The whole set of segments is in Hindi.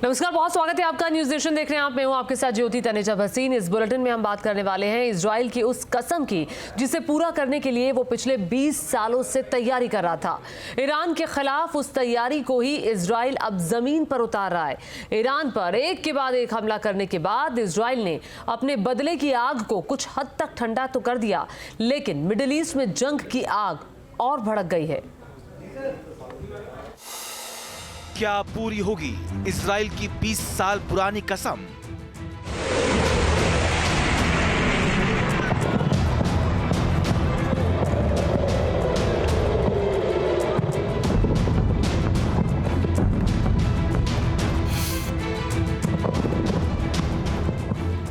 नमस्कार, बहुत स्वागत है आपका। न्यूज नेशन देख रहे हैं आप। मैं हूं आपके साथ ज्योति तनेजा भसीन। इस बुलेटिन में हम बात करने वाले हैं इजराइल की उस कसम की जिसे पूरा करने के लिए वो पिछले 20 सालों से तैयारी कर रहा था। ईरान के खिलाफ उस तैयारी को ही इजराइल अब जमीन पर उतार रहा है। ईरान पर एक के बाद एक हमला करने के बाद इजराइल ने अपने बदले की आग को कुछ हद तक ठंडा तो कर दिया, लेकिन मिडिल ईस्ट में जंग की आग और भड़क गई है। क्या पूरी होगी इजराइल की 20 साल पुरानी कसम?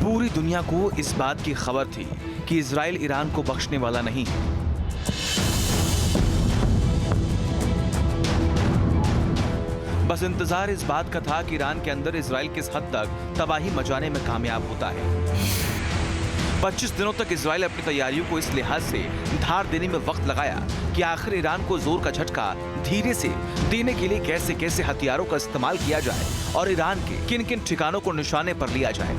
पूरी दुनिया को इस बात की खबर थी कि इजराइल ईरान को बख्शने वाला नहीं है। बस इंतजार इस बात का था कि ईरान के अंदर इजराइल किस हद तक तबाही मचाने में कामयाब होता है। 25 दिनों तक इजराइल अपनी तैयारियों को इस लिहाज से धार देने में वक्त लगाया कि आखिर ईरान को जोर का झटका धीरे से देने के लिए कैसे कैसे हथियारों का इस्तेमाल किया जाए और ईरान के किन किन ठिकानों को निशाने पर लिया जाए।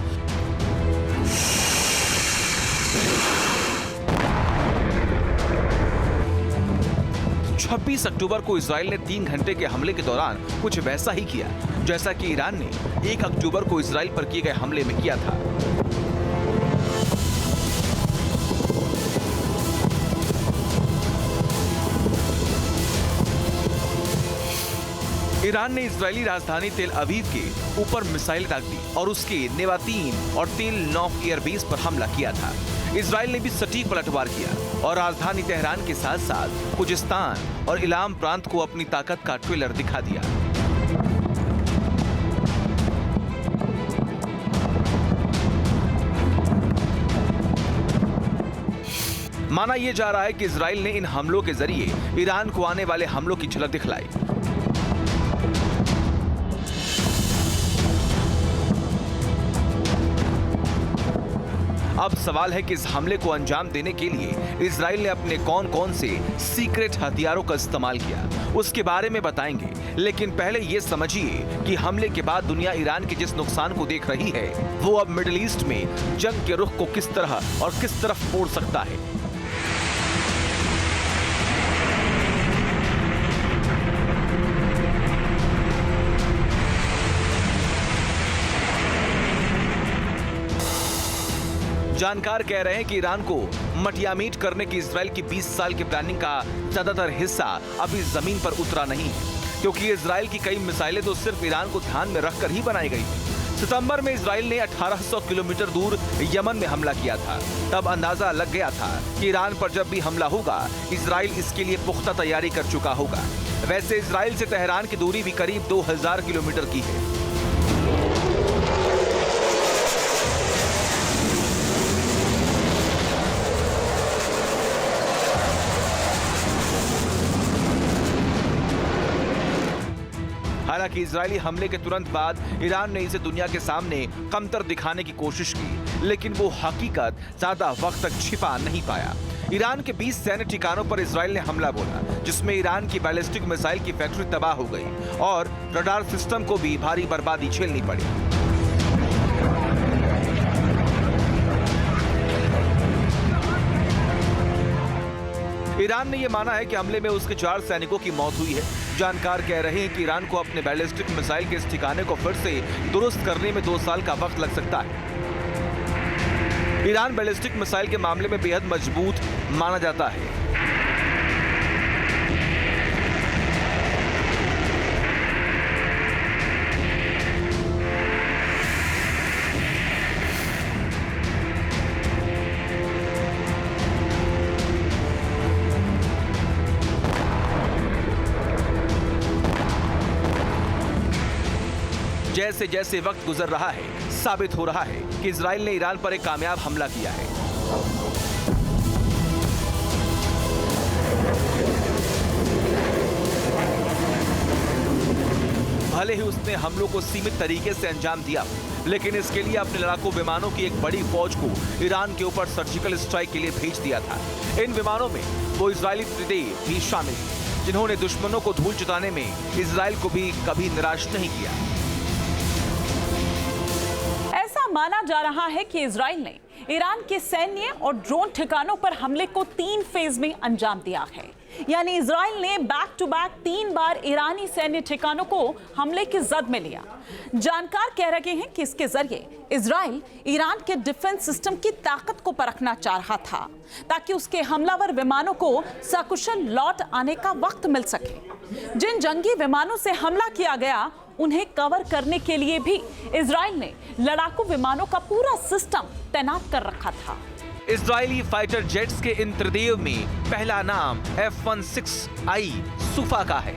26 अक्टूबर को इजराइल ने 3 घंटे के हमले के दौरान कुछ वैसा ही किया जैसा कि ईरान ने 1 अक्टूबर को इजराइल पर किए गए हमले में किया था। ईरान ने इजरायली राजधानी तेल अवीव के ऊपर मिसाइल दाग दी और उसके नेवातीन और तेल नौफ एयरबेस पर हमला किया था। इजराइल ने भी सटीक पलटवार किया और राजधानी तेहरान के साथ साथ खुजिस्तान और इलाम प्रांत को अपनी ताकत का ट्रेलर दिखा दिया। माना यह जा रहा है कि इजराइल ने इन हमलों के जरिए ईरान को आने वाले हमलों की झलक दिखलाई। अब सवाल है कि इस हमले को अंजाम देने के लिए इजराइल ने अपने कौन कौन से सीक्रेट हथियारों का इस्तेमाल किया, उसके बारे में बताएंगे। लेकिन पहले ये समझिए कि हमले के बाद दुनिया ईरान के जिस नुकसान को देख रही है वो अब मिडिल ईस्ट में जंग के रुख को किस तरह और किस तरफ मोड़ सकता है। जानकार कह रहे हैं कि ईरान को मटियामीट करने की इजराइल की 20 साल की प्लानिंग का ज्यादातर हिस्सा अभी जमीन पर उतरा नहीं है, क्योंकि इजराइल की कई मिसाइलें तो सिर्फ ईरान को ध्यान में रखकर ही बनाई गई थी। सितंबर में इजराइल ने 1800 किलोमीटर दूर यमन में हमला किया था। तब अंदाजा लग गया था कि ईरान पर जब भी हमला होगा इजराइल इसके लिए पुख्ता तैयारी कर चुका होगा। वैसे इजराइल से तेहरान की दूरी भी करीब 2000 किलोमीटर की है। हालांकि इजरायली हमले के तुरंत बाद ईरान ने इसे दुनिया के सामने कमतर दिखाने की कोशिश की, लेकिन वो हकीकत ज्यादा वक्त तक छिपा नहीं पाया। ईरान के 20 सैन्य ठिकानों पर इजराइल ने हमला बोला, जिसमें ईरान की बैलिस्टिक मिसाइल की फैक्ट्री तबाह हो गई और रडार सिस्टम को भी भारी बर्बादी झेलनी पड़ी। ईरान ने यह माना है कि हमले में उसके 4 सैनिकों की मौत हुई है। जानकार कह रहे हैं कि ईरान को अपने बैलिस्टिक मिसाइल के इस ठिकाने को फिर से दुरुस्त करने में 2 साल का वक्त लग सकता है। ईरान बैलिस्टिक मिसाइल के मामले में बेहद मजबूत माना जाता है। जैसे जैसे वक्त गुजर रहा है साबित हो रहा है कि इजराइल ने ईरान पर एक कामयाब हमला किया है। भले ही उसने हमलों को सीमित तरीके से अंजाम दिया, लेकिन इसके लिए अपने लड़ाकू विमानों की एक बड़ी फौज को ईरान के ऊपर सर्जिकल स्ट्राइक के लिए भेज दिया था। इन विमानों में वो इजरायली त्रिदेव भी शामिल थे, जिन्होंने दुश्मनों को धूल चुटाने में इजराइल को भी कभी निराश नहीं किया। माना जा रहा है कि इजराइल ने ईरान के सैन्य और ड्रोन ठिकानों पर हमले को 3 फेज में अंजाम दिया है। यानी इजराइल ने बैक टू बैक 3 बार ईरानी सैन्य ठिकानों को हमले की जद में लिया। जानकार कह रहे हैं कि इसके जरिए इजराइल ईरान के डिफेंस सिस्टम की ताकत को परखना चाह रहा था, ताकि उसके हमलावर विमानों को सकुशल लौट आने का वक्त मिल सके। जिन जंगी विमानों से हमला किया गया, उन्हें कवर करने के लिए भी इजराइल ने लड़ाकू विमानों का पूरा सिस्टम तैनात कर रखा था। इजरायली फाइटर जेट्स के इन त्रिदेव में पहला नाम F-16I सुफा का है,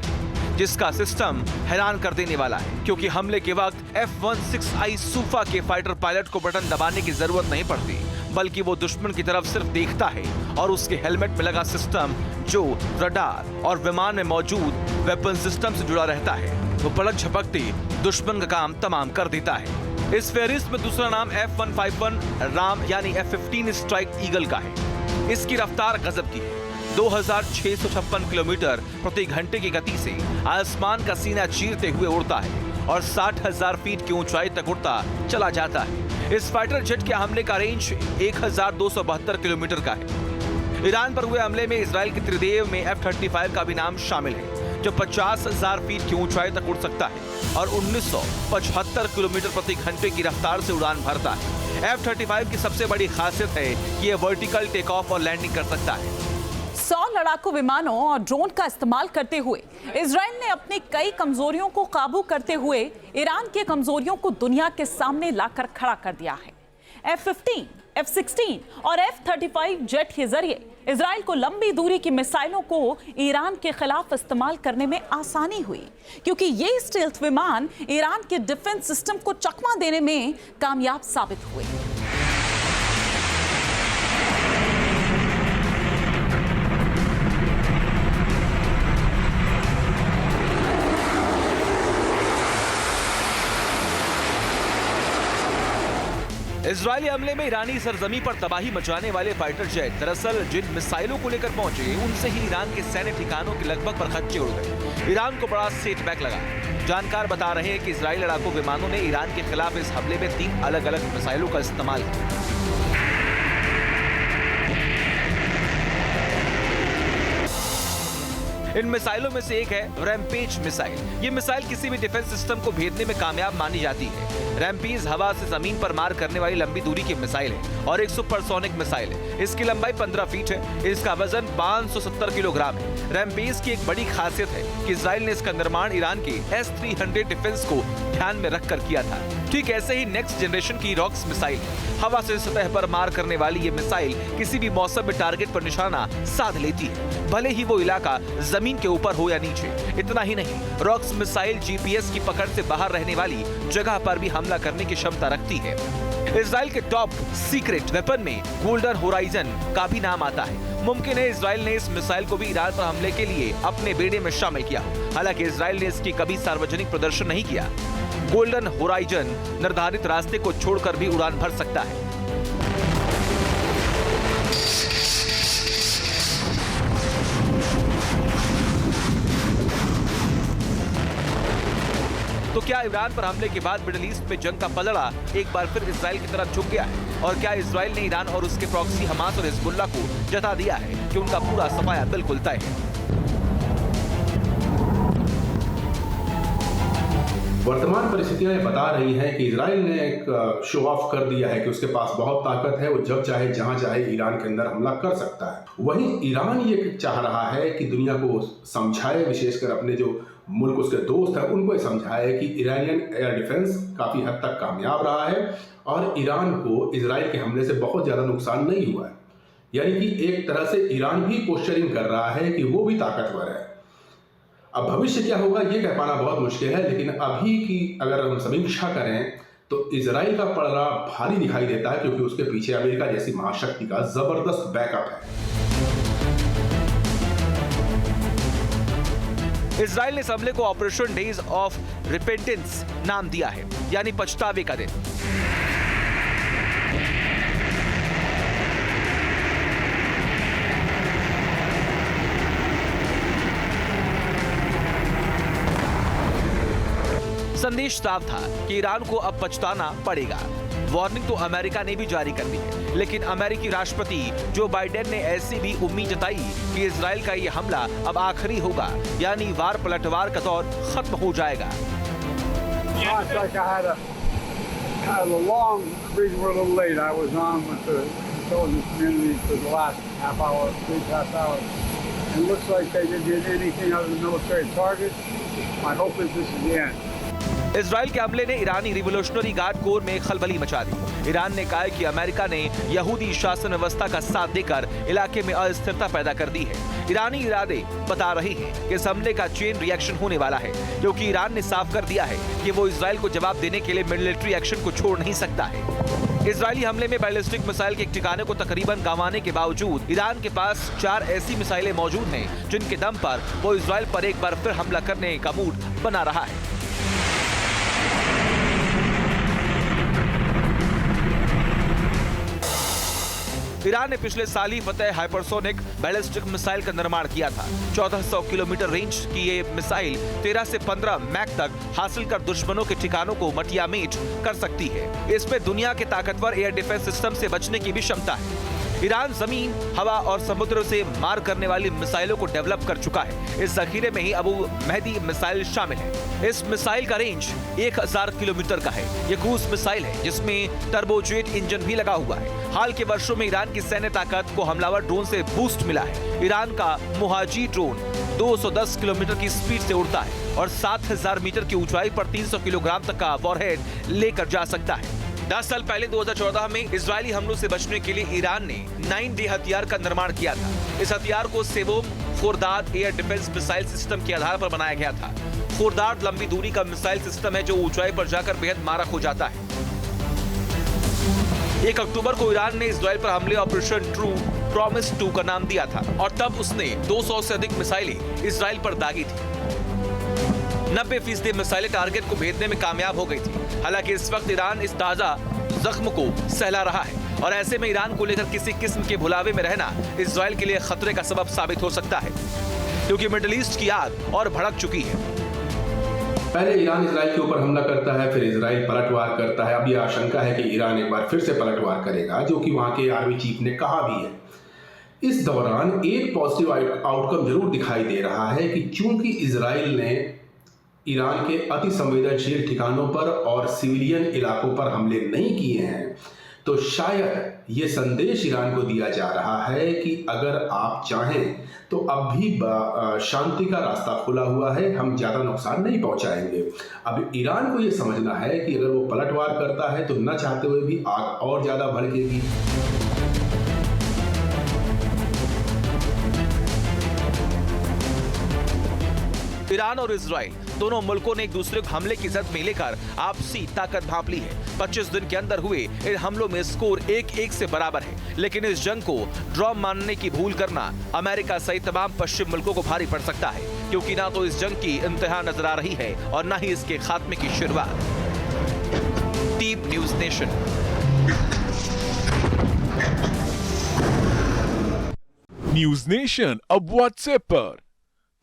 जिसका सिस्टम हैरान कर देने वाला है, क्योंकि हमले के वक्त F-16I सुफा के फाइटर पायलट को बटन दबाने की जरूरत नहीं पड़ती, बल्कि वो दुश्मन की तरफ सिर्फ देखता है और उसके हेलमेट में लगा सिस्टम, जो रडार और विमान में मौजूद वेपन सिस्टम से जुड़ा रहता है, वो पलक झपकते दुश्मन का काम तमाम कर देता है। इस फेहरिस्त में दूसरा नाम F-151 राम यानी F-15 स्ट्राइक ईगल का है। इसकी रफ्तार गजब की है। 2656 किलोमीटर प्रति घंटे की गति से आसमान का सीना चीरते हुए उड़ता है और 60,000 फीट की ऊंचाई तक उड़ता चला जाता है। इस फाइटर जेट के हमले का रेंज 1272 किलोमीटर का है। ईरान पर हुए हमले में इजराइल के त्रिदेव में F-35 का भी नाम शामिल है, जो 50,000 फीट की ऊंचाई तक उड़ सकता है और 1975 किलोमीटर प्रति घंटे की रफ्तार से उड़ान भरता है। F-35 की सबसे बड़ी खासियत है कि यह वर्टिकल टेक ऑफ और लैंडिंग कर सकता है। 100 लड़ाकू विमानों और ड्रोन का इस्तेमाल करते हुए इजराइल ने अपनी कई कमजोरियों को काबू करते हुए ईरान की कमजोरियों को दुनिया के सामने लाकर खड़ा कर दिया है। F-15, F-16 और F-35 जेट के जरिए इजराइल को लंबी दूरी की मिसाइलों को ईरान के खिलाफ इस्तेमाल करने में आसानी हुई, क्योंकि ये स्टेल्थ विमान ईरान के डिफेंस सिस्टम को चकमा देने में कामयाब साबित हुए। इजरायली हमले में ईरानी सरजमी पर तबाही मचाने वाले फाइटर जेट दरअसल जिन मिसाइलों को लेकर पहुंचे, उनसे ही ईरान के सैन्य ठिकानों के लगभग परखच्चे उड़ गए। ईरान को बड़ा सेटबैक लगा। जानकार बता रहे हैं कि इजरायली लड़ाकू विमानों ने ईरान के खिलाफ इस हमले में 3 अलग-अलग मिसाइलों का इस्तेमाल किया। इन मिसाइलों में से एक है रैम्पेज मिसाइल। ये मिसाइल किसी भी डिफेंस सिस्टम को भेदने में कामयाब मानी जाती है। रैम्पेज हवा से जमीन पर मार करने वाली लंबी दूरी की मिसाइल है और एक सुपरसोनिक मिसाइल है। इसकी लंबाई 15 फीट है। इसका वजन 570 किलोग्राम है। रैम्पेज की एक बड़ी खासियत है कि इजराइल ने इसका निर्माण ईरान के S-300 डिफेंस को ध्यान में रखकर किया था। ठीक ऐसे ही नेक्स्ट जनरेशन की रॉक्स मिसाइल है। हवा से सतह पर मार करने वाली ये मिसाइल किसी भी मौसम में टारगेट पर निशाना साध लेती है, भले ही वो इलाका जमीन के ऊपर हो या नीचे। इतना ही नहीं, रॉक्स मिसाइल GPS की पकड़ से बाहर रहने वाली जगह पर भी हमला करने की क्षमता रखती है। इजराइल के टॉप सीक्रेट वेपन में गोल्डन होराइजन का भी नाम आता है। मुमकिन है इजराइल ने इस मिसाइल को भी ईरान पर हमले के लिए अपने बेड़े में शामिल किया हो। हालांकि इजराइल ने इसकी कभी सार्वजनिक प्रदर्शन नहीं किया। गोल्डन होराइजन निर्धारित रास्ते को छोड़कर भी उड़ान भर सकता है। तो क्या ईरान पर हमले के बाद मिडिल ईस्ट में जंग का पलड़ा एक बार फिर इजराइल की तरफ झुक गया है? और क्या इजराइल ने ईरान और उसके प्रॉक्सी हमास और हिजबुल्लाह को जता दिया है कि उनका पूरा सफाया बिल्कुल तय है? वर्तमान परिस्थितियां बता रही हैं कि इजराइल ने एक शो ऑफ कर दिया है कि उसके पास बहुत ताकत है, वो जब चाहे जहां चाहे ईरान के अंदर हमला कर सकता है। वहीं ईरान ये चाह रहा है कि दुनिया को समझाए, विशेषकर अपने जो मुल्क उसके दोस्त हैं उनको ये समझाए कि ईरानियन एयर डिफेंस काफ़ी हद तक कामयाब रहा है और ईरान को इजराइल के हमले से बहुत ज़्यादा नुकसान नहीं हुआ है। यानी कि एक तरह से ईरान भी पोस्चरिंग कर रहा है कि वो भी ताकतवर है। अब भविष्य क्या होगा ये कह पाना बहुत मुश्किल है, लेकिन अभी की अगर हम समीक्षा करें तो इजराइल का पलड़ा भारी दिखाई देता है, क्योंकि उसके पीछे अमेरिका जैसी महाशक्ति का जबरदस्त बैकअप है। इजराइल ने इस हमले को ऑपरेशन डेज ऑफ रिपेंटेंस नाम दिया है, यानी पछतावे का दिन। संदेश साफ था कि ईरान को अब पछताना पड़ेगा। वार्निंग तो अमेरिका ने भी जारी कर दी है, लेकिन अमेरिकी राष्ट्रपति जो बाइडेन ने ऐसी भी उम्मीद जताई कि इजराइल का ये हमला अब आखिरी होगा, यानी वार पलटवार का दौर खत्म हो जाएगा। It's like I had a long reason we're a little late. I was on with the intelligence community for the last half hour, 3.5 hours. And it looks like they didn't hit anything other than military targets. My hope is this is the end. Israel के हमले ने ईरानी रिवोल्यूशनरी गार्ड कोर में खलबली मचा दी। ईरान ने कहा है कि अमेरिका ने यहूदी शासन व्यवस्था का साथ देकर इलाके में अस्थिरता पैदा कर दी है। ईरानी इरादे बता रही हैं कि इस हमले का चेन रिएक्शन होने वाला है, क्योंकि ईरान ने साफ कर दिया है कि वो इजराइल को जवाब देने के लिए मिलिट्री एक्शन को छोड़ नहीं सकता है। इजरायली हमले में बैलिस्टिक मिसाइल के एक ठिकाने को तकरीबन गंवाने के बावजूद ईरान के पास 4 ऐसी मिसाइलें मौजूद हैं जिनके दम पर वो इजराइल पर एक बार फिर हमला करने का मूड बना रहा है। ईरान ने पिछले साल ही फतेह हाइपरसोनिक बैलिस्टिक मिसाइल का निर्माण किया था। 1400 किलोमीटर रेंज की ये मिसाइल 13 से 15 मैक तक हासिल कर दुश्मनों के ठिकानों को मटियामेट कर सकती है। इसमें दुनिया के ताकतवर एयर डिफेंस सिस्टम से बचने की भी क्षमता है। ईरान जमीन, हवा और समुद्र से मार करने वाली मिसाइलों को डेवलप कर चुका है। इस जखीरे में ही अबू मेहदी मिसाइल शामिल है। इस मिसाइल का रेंज 1000 किलोमीटर का है। ये क्रूज मिसाइल है जिसमें टर्बोजेट इंजन भी लगा हुआ है। हाल के वर्षों में ईरान की सैन्य ताकत को हमलावर ड्रोन से बूस्ट मिला है। ईरान का मुहाजी ड्रोन 210 किलोमीटर की स्पीड से उड़ता है और 7000 मीटर की ऊंचाई पर 300 किलोग्राम तक का वॉरहेड लेकर जा सकता है। 10 साल पहले 2014 में इजरायली हमलों से बचने के लिए ईरान ने 9D हथियार का निर्माण किया था। इस हथियार को सेवोम फोरदाद एयर डिफेंस मिसाइल सिस्टम के आधार पर बनाया गया था। फोरदाद लंबी दूरी का मिसाइल सिस्टम है जो ऊंचाई पर जाकर बेहद मारक हो जाता है। 1 अक्टूबर को ईरान ने इजराइल पर हमले ऑपरेशन ट्रू प्रॉमिस 2 का नाम दिया था और तब उसने 200 से अधिक मिसाइलें इजराइल पर दागी थी। 90% मिसाइलें टारगेट को भेदने में कामयाब हो गई थी। हालांकि इस वक्त ईरान इस ताजा जख्म को सहला रहा है और ऐसे में ईरान को लेकर किसी किस्म के भुलावे में रहना इजराइल के लिए खतरे का सबब साबित हो सकता है, क्योंकि मिडिल ईस्ट की आग और भड़क चुकी है। पहले ईरान इजराइल के ऊपर हमला करता है, फिर इजराइल पलटवार करता है। अब यह आशंका है कि ईरान एक बार फिर से पलटवार करेगा, जो कि वहां के आर्मी चीफ ने कहा भी है। इस दौरान एक पॉजिटिव आउटकम जरूर दिखाई दे रहा है कि चूंकि इजराइल ने ईरान के अति संवेदनशील ठिकानों पर और सिविलियन इलाकों पर हमले नहीं किए हैं, तो शायद ये संदेश ईरान को दिया जा रहा है कि अगर आप चाहें तो अब भी शांति का रास्ता खुला हुआ है, हम ज़्यादा नुकसान नहीं पहुंचाएंगे। अब ईरान को ये समझना है कि अगर वो पलटवार करता है तो न चाहते हुए भी आग और ज़्यादा भड़केगी। ईरान और इजराइल दोनों मुल्कों ने एक दूसरे को हमले की जद में लेकर आपसी ताकत भांप ली है। 25 दिन के अंदर हुए इन हमलों में स्कोर 1-1 से बराबर है, लेकिन इस जंग को ड्रॉ मानने की भूल करना अमेरिका सहित तमाम पश्चिम मुल्कों को भारी पड़ सकता है, क्योंकि ना तो इस जंग की इंतहा नजर आ रही है और ना ही इसके खात्मे की शुरुआत। Team news nation. News nation अब व्हाट्सएप पर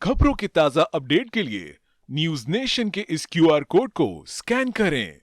खबरों के ताजा अपडेट के लिए न्यूज नेशन के इस QR कोड को स्कैन करें।